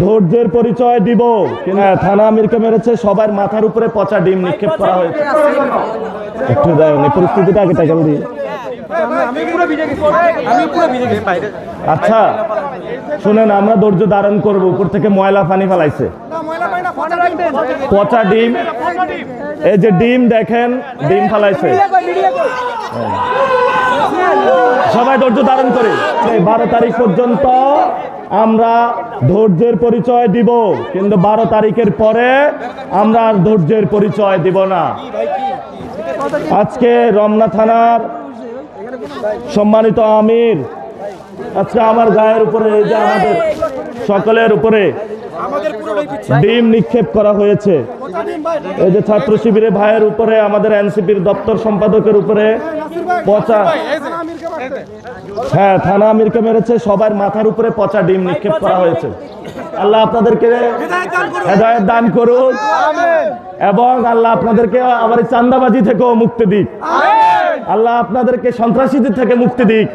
ধৈর্যের পরিচয় দিব। থানা আমিরকে মেরেছে, সবার মাথার উপরে পচা ডিম নিক্ষেপ করা হয়েছে। একটু দেয়নি পরিস্থিতিটা আগে টাকা দিই। আচ্ছা শুনেন, আমরা ধৈর্য ধারণ করবো। উপর থেকে ময়লা পানি ফেলাইছে, পচা ডিম। এই যে ডিম দেখেন, ডিম ফেলাইছে। সবাই ধৈর্য ধারণ করে 12 তারিখ পর্যন্ত আমরা ধৈর্যের পরিচয় দিব, কিন্তু 12 তারিখের পরে আমরা আর ধৈর্যের পরিচয় দিব না। আজকে রমনা থানার সম্মানিত আমির, আজকে আমার গায়ের উপরে, এই যে আমাদের সকলের উপরে ডিম নিক্ষেপ করা হয়েছে। এই যে ছাত্র শিবিরের ভাইয়ের উপরে, আমাদের এনসিপির দপ্তর সম্পাদকের উপরে পচা, হ্যাঁ থানা আমিরকে মেরেছে, সবার মাথার উপরে পচা ডিম নিক্ষেপ করা হয়েছে। আল্লাহ আপনাদেরকে হেদায়েত দান করুন এবং আল্লাহ আপনাদেরকে আবার চাঁদাবাজি থেকেও মুক্তি দিক। আল্লাহ আপনাদেরকে সন্ত্রাসীদের থেকে মুক্তি দিক।